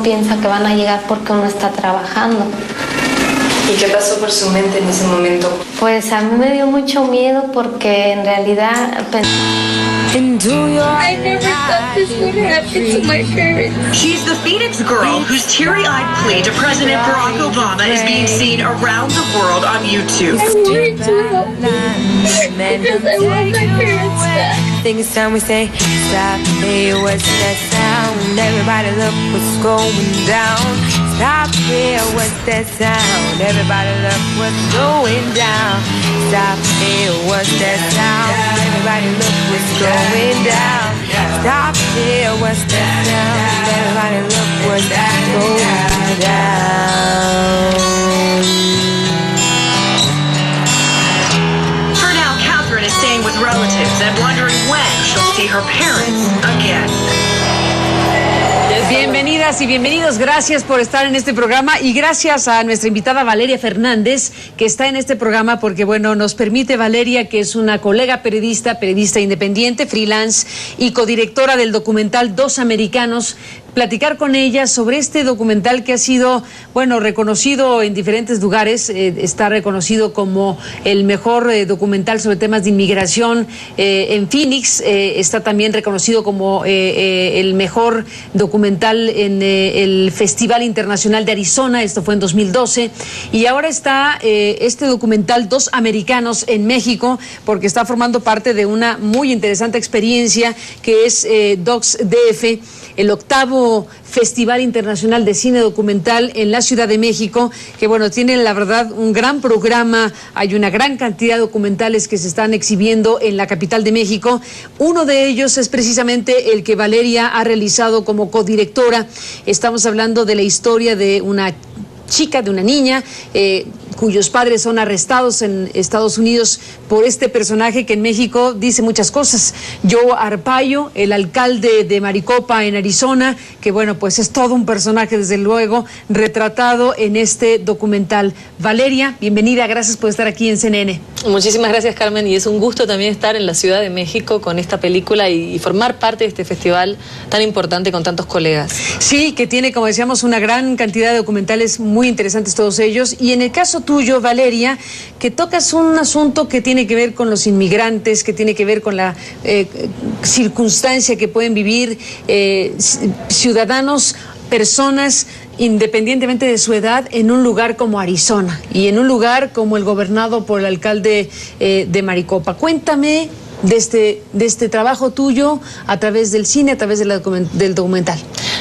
piensa que van a llegar porque uno está trabajando. ¿Y qué pasó por su mente en ese momento? Pues a mí me dio mucho miedo porque en realidad I never thought this would happen to my parents. She's the Phoenix girl whose teary-eyed plea to President Barack Obama is being seen around the world on YouTube. I wanted to help because I want my parents back. Think it's time we say stop. Hey, what's that sound? Everybody look what's going down. Stop here, what's that sound? Everybody look what's going down. Stop here, what's that sound? Everybody look what's going down. Stop here, what's that sound? Everybody look what's going down. For now, Catherine is staying with relatives and wondering when she'll see her parents again. Bienvenidas y bienvenidos, gracias por estar en este programa y gracias a nuestra invitada Valeria Fernández, que está en este programa porque, bueno, nos permite Valeria, que es una colega periodista independiente, freelance y codirectora del documental Dos Americanos, platicar con ella sobre este documental que ha sido, bueno, reconocido en diferentes lugares. Está reconocido como el mejor documental sobre temas de inmigración en Phoenix. Está también reconocido como el mejor documental en el Festival Internacional de Arizona. Esto fue en 2012. Y ahora está este documental Dos Americanos en México, porque está formando parte de una muy interesante experiencia que es Docs DF, el octavo Festival Internacional de Cine Documental en la Ciudad de México, que, bueno, tiene la verdad un gran programa. Hay una gran cantidad de documentales que se están exhibiendo en la capital de México. Uno de ellos es precisamente el que Valeria ha realizado como codirectora. Estamos hablando de la historia de una chica, de una niña, cuyos padres son arrestados en Estados Unidos por este personaje que en México dice muchas cosas. Joe Arpaio, el alcalde de Maricopa en Arizona, que, bueno, pues es todo un personaje, desde luego, retratado en este documental. Valeria, bienvenida, gracias por estar aquí en CNN. Muchísimas gracias, Carmen, y es un gusto también estar en la Ciudad de México con esta película y formar parte de este festival tan importante con tantos colegas. Sí, que tiene, como decíamos, una gran cantidad de documentales muy interesantes todos ellos, y en el caso tuyo, Valeria, que tocas un asunto que tiene que ver con los inmigrantes, que tiene que ver con la circunstancia que pueden vivir ciudadanos, personas, independientemente de su edad, en un lugar como Arizona y en un lugar como el gobernado por el alcalde de Maricopa. Cuéntame de este trabajo tuyo a través del cine, a través del documental.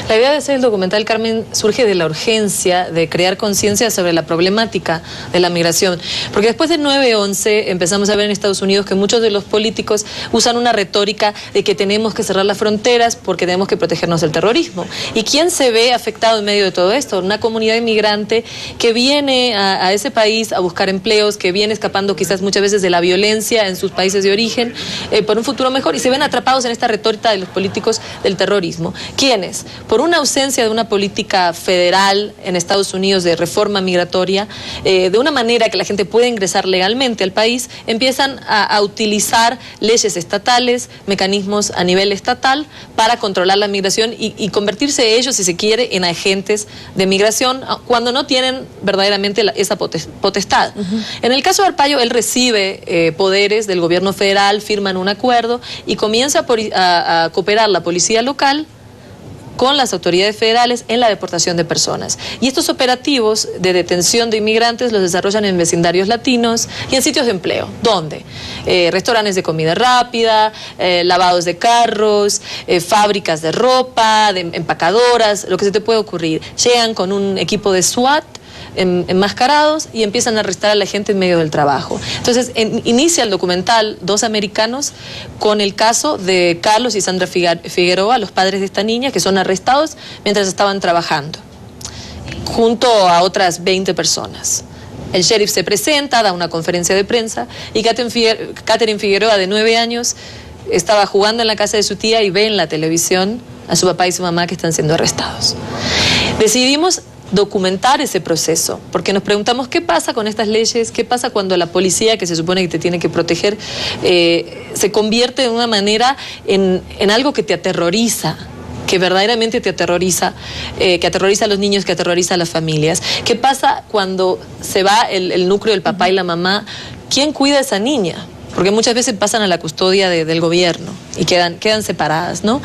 La idea de hacer el documental, Carmen, surge de la urgencia de crear conciencia sobre la problemática de la migración. Porque después del 9/11 empezamos a ver en Estados Unidos que muchos de los políticos usan una retórica de que tenemos que cerrar las fronteras porque tenemos que protegernos del terrorismo. ¿Y quién se ve afectado en medio de todo esto? Una comunidad inmigrante que viene a ese país a buscar empleos, que viene escapando quizás muchas veces de la violencia en sus países de origen, por un futuro mejor, y se ven atrapados en esta retórica de los políticos del terrorismo. ¿Quiénes? Por una ausencia de una política federal en Estados Unidos de reforma migratoria, de una manera que la gente pueda ingresar legalmente al país, empiezan a utilizar leyes estatales, mecanismos a nivel estatal para controlar la migración y convertirse ellos, si se quiere, en agentes de migración cuando no tienen verdaderamente esa potestad. En el caso de Arpaio, él recibe poderes del gobierno federal, firman un acuerdo y comienza a cooperar la policía local con las autoridades federales en la deportación de personas. Y estos operativos de detención de inmigrantes los desarrollan en vecindarios latinos y en sitios de empleo. ¿Dónde? Restaurantes de comida rápida, lavados de carros, fábricas de ropa, de empacadoras, lo que se te puede ocurrir. Llegan con un equipo de SWAT, enmascarados, y empiezan a arrestar a la gente en medio del trabajo. Entonces inicia el documental Dos Americanos con el caso de Carlos y Sandra Figueroa, los padres de esta niña, que son arrestados mientras estaban trabajando junto a otras 20 personas. El sheriff se presenta, da una conferencia de prensa, y Catherine Figueroa, de 9 años, estaba jugando en la casa de su tía y ve en la televisión a su papá y su mamá que están siendo arrestados. Decidimos documentar ese proceso, porque nos preguntamos qué pasa con estas leyes, qué pasa cuando la policía, que se supone que te tiene que proteger, se convierte de una manera en algo que te aterroriza. que verdaderamente te aterroriza, que aterroriza a los niños, que aterroriza a las familias. ¿Qué pasa cuando se va el núcleo del papá y la mamá? ¿Quién cuida a esa niña? Porque muchas veces pasan a la custodia del gobierno y quedan separadas, ¿no?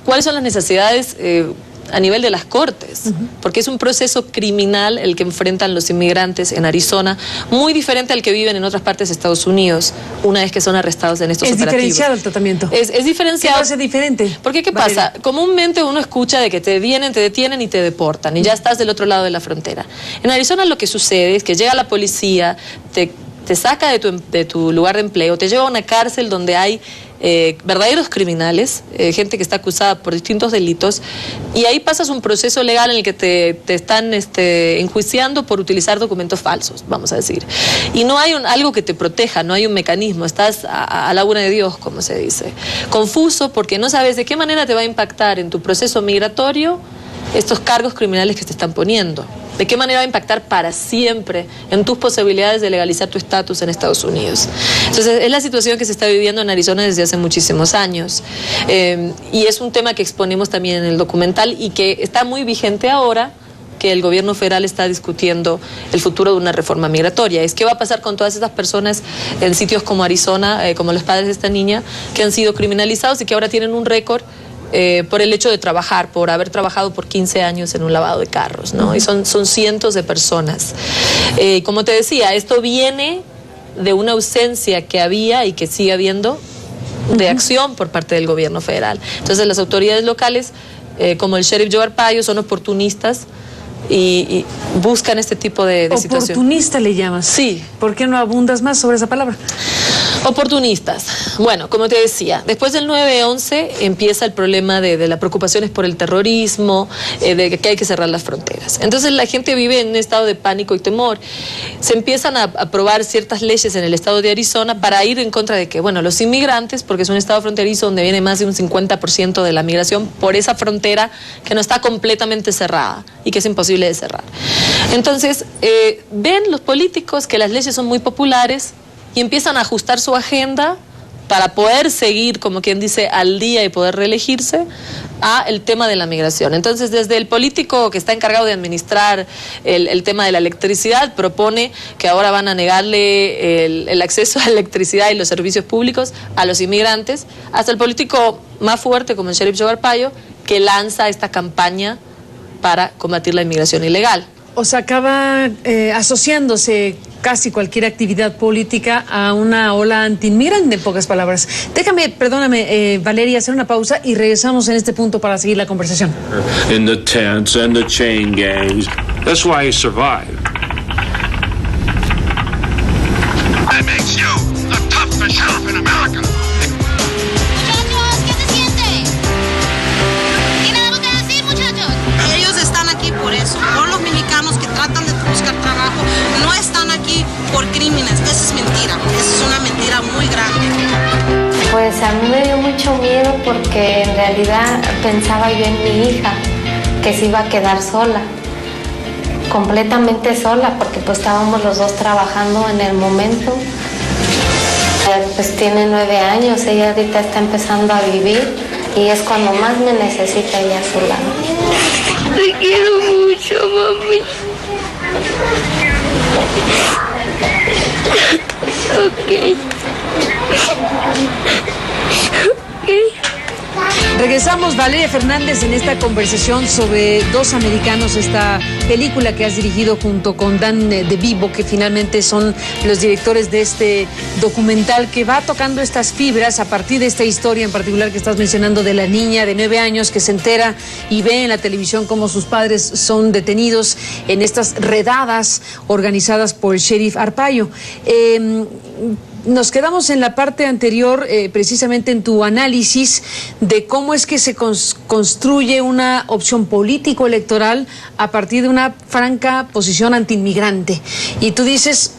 ¿Cuáles son las necesidades a nivel de las cortes? Porque es un proceso criminal el que enfrentan los inmigrantes en Arizona, muy diferente al que viven en otras partes de Estados Unidos, una vez que son arrestados en estos operativos. ¿Es diferenciado el tratamiento? Es diferenciado. ¿Qué lo hace diferente? Porque, ¿qué pasa? Comúnmente uno escucha de que te vienen, te detienen y te deportan, y ya estás del otro lado de la frontera. En Arizona lo que sucede es que llega la policía, te saca de tu lugar de empleo, te lleva a una cárcel donde hay verdaderos criminales, gente que está acusada por distintos delitos, y ahí pasas un proceso legal en el que te están enjuiciando por utilizar documentos falsos, vamos a decir. Y no hay algo que te proteja, no hay un mecanismo, estás a la buena de Dios, como se dice. Confuso porque no sabes de qué manera te va a impactar en tu proceso migratorio estos cargos criminales que te están poniendo. ¿De qué manera va a impactar para siempre en tus posibilidades de legalizar tu estatus en Estados Unidos? Entonces, es la situación que se está viviendo en Arizona desde hace muchísimos años. Y es un tema que exponemos también en el documental y que está muy vigente ahora, que el gobierno federal está discutiendo el futuro de una reforma migratoria. Es qué va a pasar con todas esas personas en sitios como Arizona, como los padres de esta niña, que han sido criminalizados y que ahora tienen un récord por el hecho de trabajar, por haber trabajado por 15 años en un lavado de carros, ¿no? Y son cientos de personas. Como te decía, esto viene de una ausencia que había y que sigue habiendo de acción por parte del gobierno federal. Entonces las autoridades locales, como el sheriff Joe Arpaio, son oportunistas y buscan este tipo de situación. ¿Oportunista le llamas? Sí. ¿Por qué no abundas más sobre esa palabra? Oportunistas. Bueno, como te decía, después del 9/11 empieza el problema de las preocupaciones por el terrorismo, de que hay que cerrar las fronteras. Entonces la gente vive en un estado de pánico y temor. Se empiezan a aprobar ciertas leyes en el estado de Arizona para ir en contra de que, bueno, los inmigrantes, porque es un estado fronterizo donde viene más de un 50% de la migración por esa frontera que no está completamente cerrada y que es imposible de cerrar. Entonces, ven los políticos que las leyes son muy populares y empiezan a ajustar su agenda para poder seguir, como quien dice, al día y poder reelegirse a el tema de la migración. Entonces, desde el político que está encargado de administrar el tema de la electricidad, propone que ahora van a negarle el acceso a la electricidad y los servicios públicos a los inmigrantes, hasta el político más fuerte, como el sheriff Joe Arpaio, que lanza esta campaña para combatir la inmigración ilegal. O sea, acaba asociándose casi cualquier actividad política a una ola anti-inmigrante, en pocas palabras. Déjame, perdóname, Valeria, hacer una pausa y regresamos en este punto para seguir la conversación. In the tents and the chain gangs. That's why he survived. That makes you the toughest sheriff in America. Muchachos, ¿qué se siente? ¿Tienen algo que decir, muchachos? Ellos están aquí por eso, por los mexicanos que tratan de buscar trabajo, no están aquí por crímenes. Eso es mentira, eso es una mentira muy grande. Pues a mí me dio mucho miedo porque en realidad pensaba yo en mi hija, que se iba a quedar sola, completamente sola, porque pues estábamos los dos trabajando en el momento. Pues tiene 9 años, ella ahorita está empezando a vivir y es cuando más me necesita ella a su lado. Te quiero mucho, mami. Ok. Regresamos, Valeria Fernández, en esta conversación sobre Dos Americanos, esta película que has dirigido junto con Dan DeVivo, que finalmente son los directores de este documental que va tocando estas fibras a partir de esta historia en particular que estás mencionando de la niña de 9 años que se entera y ve en la televisión cómo sus padres son detenidos en estas redadas organizadas por el sheriff Arpaio. Nos quedamos en la parte anterior, precisamente en tu análisis de cómo es que se construye una opción político-electoral a partir de una franca posición antiinmigrante. Y tú dices,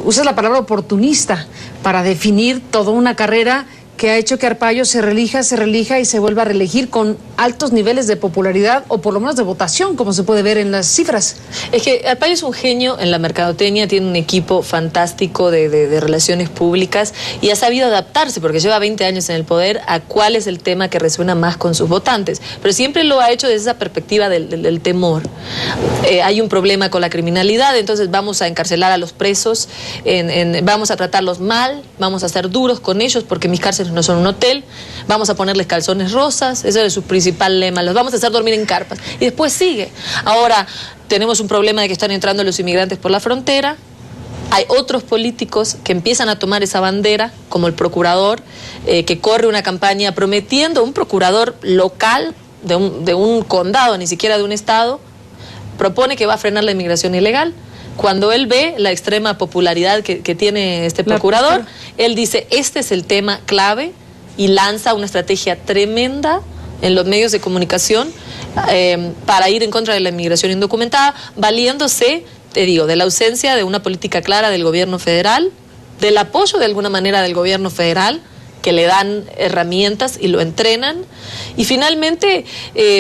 usas la palabra oportunista para definir toda una carrera que ha hecho que Arpaio se relija y se vuelva a reelegir con altos niveles de popularidad o por lo menos de votación, como se puede ver en las cifras. Es que Arpaio es un genio en la mercadotecnia, tiene un equipo fantástico de relaciones públicas y ha sabido adaptarse, porque lleva 20 años en el poder, a cuál es el tema que resuena más con sus votantes. Pero siempre lo ha hecho desde esa perspectiva del temor. Hay un problema con la criminalidad, entonces vamos a encarcelar a los presos, vamos a tratarlos mal, vamos a ser duros con ellos porque mis cárceles no son un hotel, vamos a ponerles calzones rosas, ese es su principal lema, los vamos a hacer dormir en carpas. Y después sigue. Ahora tenemos un problema de que están entrando los inmigrantes por la frontera. Hay otros políticos que empiezan a tomar esa bandera, como el procurador, que corre una campaña prometiendo, un procurador local de un condado, ni siquiera de un estado, propone que va a frenar la inmigración ilegal. Cuando él ve la extrema popularidad que tiene este procurador, él dice, este es el tema clave, y lanza una estrategia tremenda en los medios de comunicación para ir en contra de la inmigración indocumentada, valiéndose, te digo, de la ausencia de una política clara del gobierno federal, del apoyo de alguna manera del gobierno federal, que le dan herramientas y lo entrenan, y finalmente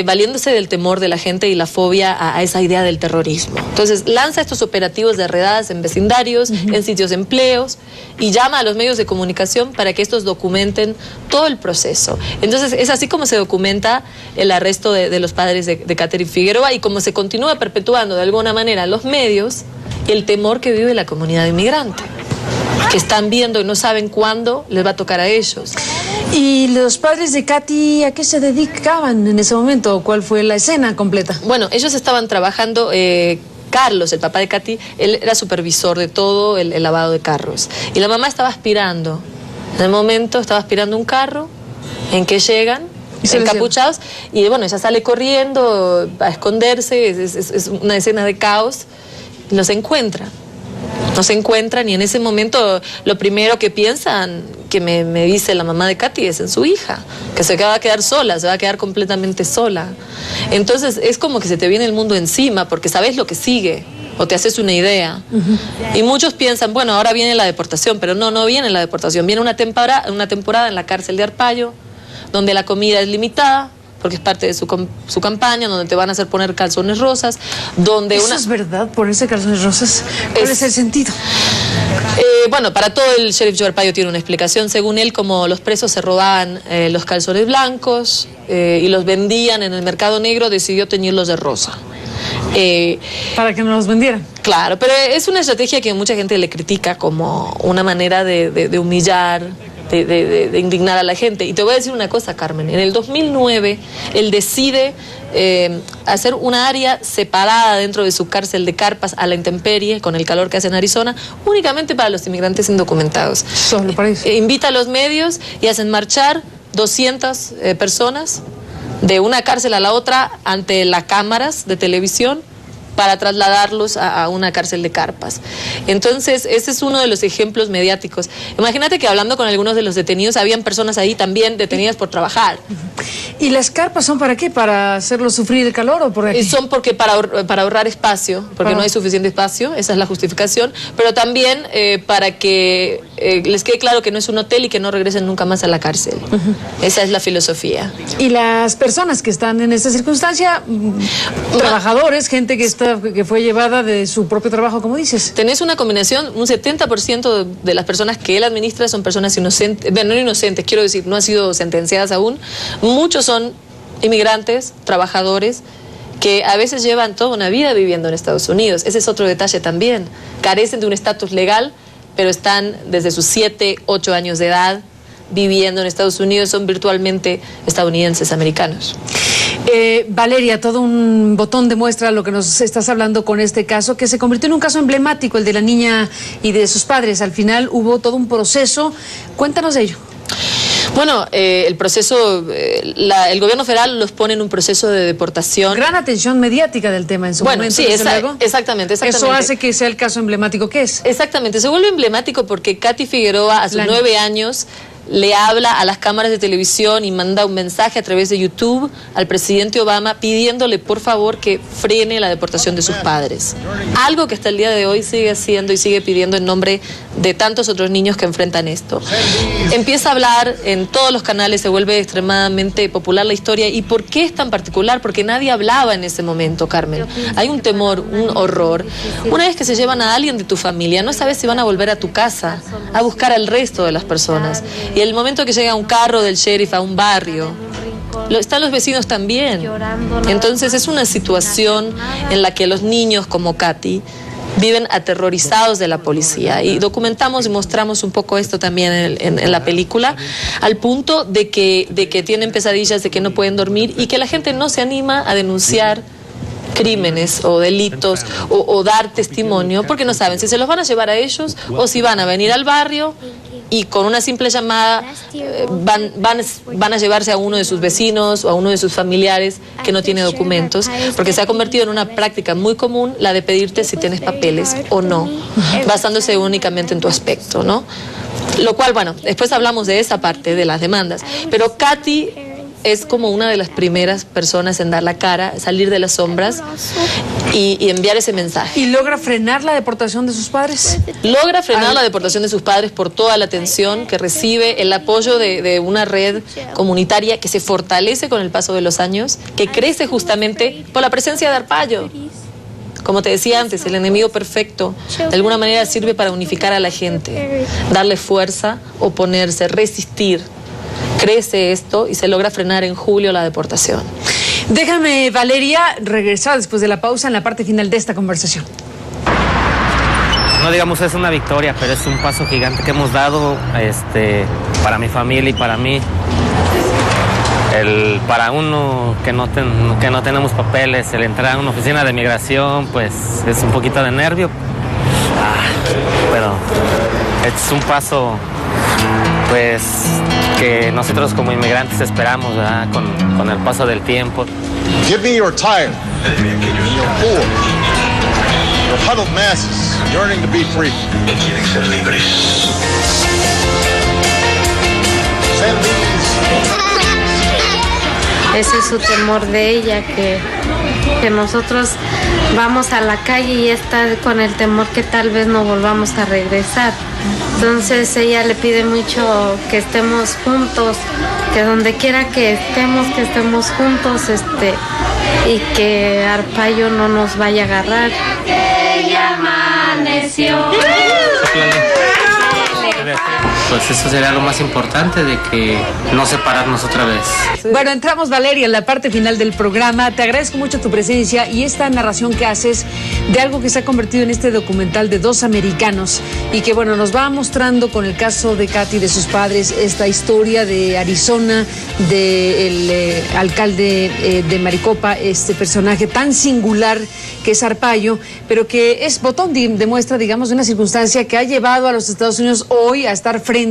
valiéndose del temor de la gente y la fobia a esa idea del terrorismo. Entonces lanza estos operativos de redadas en vecindarios, en sitios de empleos, y llama a los medios de comunicación para que estos documenten todo el proceso. Entonces es así como se documenta el arresto de los padres de Katherine Figueroa, y como se continúa perpetuando de alguna manera en los medios el temor que vive la comunidad inmigrante, que están viendo y no saben cuándo les va a tocar a ellos. ¿Y los padres de Katy a qué se dedicaban en ese momento? ¿Cuál fue la escena completa? Bueno, ellos estaban trabajando, Carlos, el papá de Katy, él era supervisor de todo el lavado de carros. Y la mamá estaba aspirando. En el momento estaba aspirando un carro en que llegan encapuchados, y bueno, ella sale corriendo a esconderse, es una escena de caos, y los encuentra. No se encuentran, y en ese momento lo primero que piensan, que me dice la mamá de Katy, es en su hija, que se va a quedar sola, se va a quedar completamente sola. Entonces es como que se te viene el mundo encima, porque sabes lo que sigue, o te haces una idea. Y muchos piensan, bueno, ahora viene la deportación, pero no viene la deportación, viene una temporada en la cárcel de Arpaio, donde la comida es limitada, porque es parte de su campaña, donde te van a hacer poner calzones rosas, donde ¿Eso es verdad, ponerse calzones rosas? ¿Cuál es el sentido? Bueno, para todo el sheriff Joe Arpaio tiene una explicación. Según él, como los presos se robaban los calzones blancos y los vendían en el mercado negro, decidió teñirlos de rosa. Para que no los vendieran. Claro, pero es una estrategia que mucha gente le critica como una manera de humillar, de indignar a la gente. Y te voy a decir una cosa, Carmen. En el 2009, él decide hacer una área separada dentro de su cárcel de carpas a la intemperie, con el calor que hace en Arizona, únicamente para los inmigrantes indocumentados. Solo para eso. Invita a los medios y hacen marchar 200 personas de una cárcel a la otra ante las cámaras de televisión, para trasladarlos a una cárcel de carpas. Entonces, ese es uno de los ejemplos mediáticos. Imagínate que hablando con algunos de los detenidos, habían personas ahí también detenidas por trabajar. ¿Y las carpas son para qué? ¿Para hacerlos sufrir el calor o por qué? Son porque para ahorrar espacio, porque no hay suficiente espacio, esa es la justificación, pero también para que les quede claro que no es un hotel y que no regresen nunca más a la cárcel. Esa es la filosofía. ¿Y las personas que están en esta circunstancia, trabajadores, gente que fue llevada de su propio trabajo, como dices? Tenés una combinación, un 70% de las personas que él administra son personas inocentes, bueno, no inocentes, quiero decir, no han sido sentenciadas aún. Muchos son inmigrantes, trabajadores, que a veces llevan toda una vida viviendo en Estados Unidos. Ese es otro detalle también. Carecen de un estatus legal, pero están desde sus 7, 8 años de edad viviendo en Estados Unidos, son virtualmente estadounidenses americanos. Valeria, todo un botón demuestra lo que nos estás hablando con este caso, que se convirtió en un caso emblemático, el de la niña y de sus padres. Al final hubo todo un proceso. Cuéntanos de ello. Bueno, el proceso, el gobierno federal los pone en un proceso de deportación. Gran atención mediática del tema en su momento. Sí, exactamente. Eso hace que sea el caso emblemático que es. Exactamente, se vuelve emblemático porque Katy Figueroa a sus 9 años le habla a las cámaras de televisión y manda un mensaje a través de YouTube al presidente Obama pidiéndole por favor que frene la deportación de sus padres. Algo que hasta el día de hoy sigue haciendo y sigue pidiendo en nombre de tantos otros niños que enfrentan esto. Empieza a hablar en todos los canales, se vuelve extremadamente popular la historia. ¿Y por qué es tan particular? Porque nadie hablaba en ese momento, Carmen. Hay un temor, un horror. Una vez que se llevan a alguien de tu familia, no sabes si van a volver a tu casa a buscar al resto de las personas. Y el momento que llega un carro del sheriff a un barrio, están los vecinos también. Entonces es una situación en la que los niños como Katy viven aterrorizados de la policía. Y documentamos y mostramos un poco esto también en la película, al punto de que tienen pesadillas, de que no pueden dormir y que la gente no se anima a denunciar crímenes o delitos o dar testimonio porque no saben si se los van a llevar a ellos o si van a venir al barrio y con una simple llamada van a llevarse a uno de sus vecinos o a uno de sus familiares que no tiene documentos, porque se ha convertido en una práctica muy común la de pedirte si tienes papeles o no, basándose únicamente en tu aspecto, ¿no? Lo cual, bueno, después hablamos de esa parte de las demandas, pero Katy es como una de las primeras personas en dar la cara, salir de las sombras y enviar ese mensaje. ¿Y logra frenar la deportación de sus padres? Logra frenar la deportación de sus padres por toda la atención que recibe, el apoyo de una red comunitaria que se fortalece con el paso de los años, que crece justamente por la presencia de Arpaio. Como te decía antes, el enemigo perfecto de alguna manera sirve para unificar a la gente, darle fuerza, oponerse, resistir. Crece esto y se logra frenar en julio la deportación. Déjame, Valeria, regresar después de la pausa en la parte final de esta conversación. No digamos es una victoria, pero es un paso gigante que hemos dado para mi familia y para mí. Para uno que no tenemos papeles, el entrar a una oficina de migración, pues es un poquito de nervio. Pero es un paso pues que nosotros como inmigrantes esperamos, ¿verdad? Con el paso del tiempo. Give me your tired, your poor, your huddled masses yearning to be free. Quieren ser libres. Send these. Ese es su temor de ella, que nosotros vamos a la calle y está con el temor que tal vez no volvamos a regresar. Entonces ella le pide mucho que estemos juntos, que donde quiera que estemos juntos, y que Arpaio no nos vaya a agarrar. Ella amaneció. Pues eso sería lo más importante, de que no separarnos otra vez. Bueno, entramos, Valeria, en la parte final del programa. Te agradezco mucho tu presencia y esta narración que haces de algo que se ha convertido en este documental de dos americanos y que, bueno, nos va mostrando con el caso de Katy, de sus padres, esta historia de Arizona, del alcalde de Maricopa, este personaje tan singular que es Arpaio, pero que es botón de muestra, digamos, de una circunstancia que ha llevado a los Estados Unidos hoy a estar frente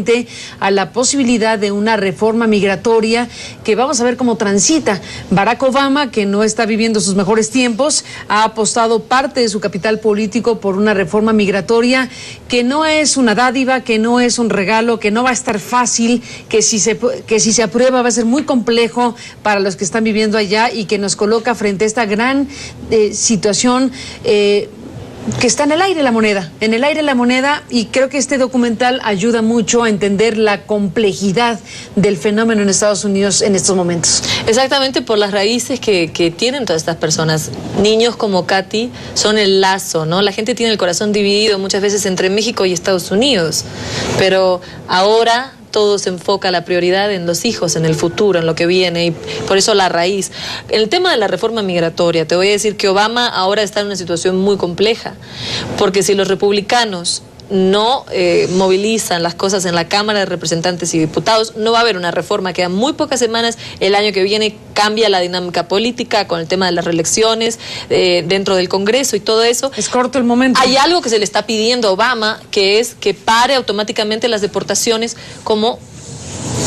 a la posibilidad de una reforma migratoria que vamos a ver cómo transita. Barack Obama, que no está viviendo sus mejores tiempos, ha apostado parte de su capital político por una reforma migratoria que no es una dádiva, que no es un regalo, que no va a estar fácil, que si se aprueba va a ser muy complejo para los que están viviendo allá y que nos coloca frente a esta gran situación que está en el aire la moneda, y creo que este documental ayuda mucho a entender la complejidad del fenómeno en Estados Unidos en estos momentos. Exactamente, por las raíces que tienen todas estas personas. Niños como Katy son el lazo, ¿no? La gente tiene el corazón dividido muchas veces entre México y Estados Unidos, pero ahora todo se enfoca la prioridad en los hijos, en el futuro, en lo que viene, y por eso la raíz. El tema de la reforma migratoria, te voy a decir que Obama ahora está en una situación muy compleja, porque si los republicanos no movilizan las cosas en la Cámara de Representantes y Diputados, no va a haber una reforma. Quedan muy pocas semanas, el año que viene cambia la dinámica política con el tema de las reelecciones dentro del Congreso y todo eso. Es corto el momento. Hay algo que se le está pidiendo a Obama, que es que pare automáticamente las deportaciones como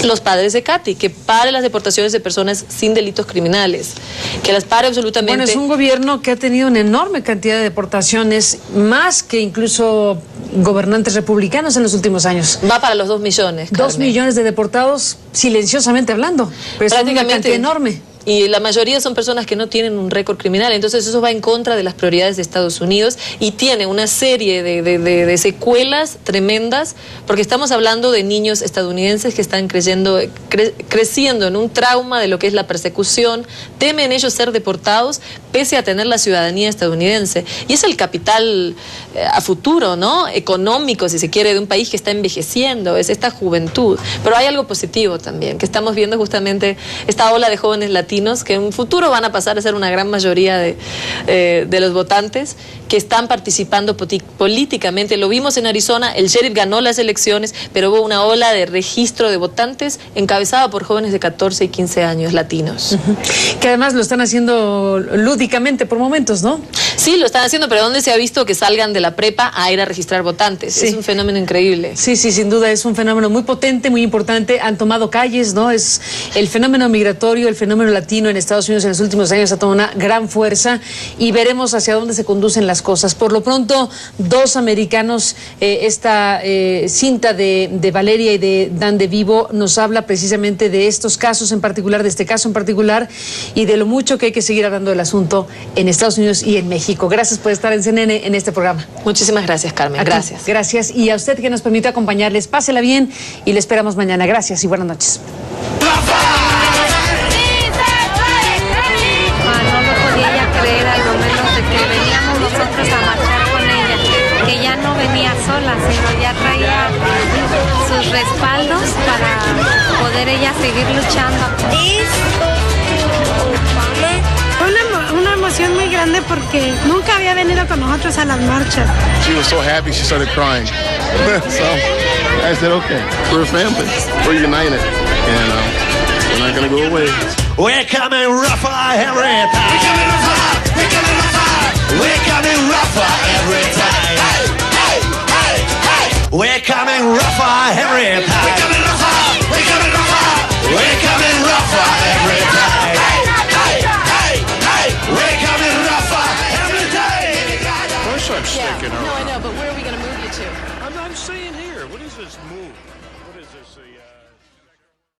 los padres de Katy, que pare las deportaciones de personas sin delitos criminales, que las pare absolutamente. Bueno, es un gobierno que ha tenido una enorme cantidad de deportaciones, más que incluso gobernantes republicanos en los últimos años. Va para los 2 millones. 2 millones de deportados, silenciosamente hablando. Pero es una cantidad enorme. Y la mayoría son personas que no tienen un récord criminal, entonces eso va en contra de las prioridades de Estados Unidos y tiene una serie de secuelas tremendas, porque estamos hablando de niños estadounidenses que están creciendo en un trauma de lo que es la persecución, temen ellos ser deportados pese a tener la ciudadanía estadounidense. Y es el capital a futuro, ¿no? Económico, si se quiere, de un país que está envejeciendo, es esta juventud. Pero hay algo positivo también, que estamos viendo justamente esta ola de jóvenes latinos que en un futuro van a pasar a ser una gran mayoría de los votantes que están participando políticamente. Lo vimos en Arizona, el sheriff ganó las elecciones, pero hubo una ola de registro de votantes encabezada por jóvenes de 14 y 15 años latinos. Que además lo están haciendo lúdicamente por momentos, ¿no? Sí, lo están haciendo, pero ¿dónde se ha visto que salgan de la prepa a ir a registrar votantes? Sí. Es un fenómeno increíble. Sí, sin duda, es un fenómeno muy potente, muy importante. Han tomado calles, ¿no? Es el fenómeno migratorio, el fenómeno latino en Estados Unidos en los últimos años ha tomado una gran fuerza y veremos hacia dónde se conducen las cosas. Por lo pronto, 2 americanos, esta cinta de Valeria y de Dan DeVivo nos habla precisamente de estos casos en particular, de este caso en particular y de lo mucho que hay que seguir hablando del asunto en Estados Unidos y en México. Gracias por estar en CNN en este programa. Muchísimas gracias, Carmen. Gracias. Gracias. Y a usted que nos permitió acompañarles, pásela bien y le esperamos mañana. Gracias y buenas noches. Creer al momento de que veníamos nosotros a marchar con ella, que ya no venía sola, sino ya traía sus respaldos para poder ella seguir luchando. Fue una emoción muy grande porque nunca había venido con nosotros a las marchas. She was so happy she started crying. So I said, okay, we're a family, we're united, and we're not gonna go away. We're coming rougher every time. We're coming rougher. We're coming rougher. We're coming rougher every time. Hey, hey, hey, hey. We're coming rougher every time. We're coming rougher. We're coming rougher. We're coming rougher every time. Hey, hey, hey, hey. We're coming rougher every time. Of course I'm sticking around. No, I know, but where are we going to move you to? I'm staying here. What is this move?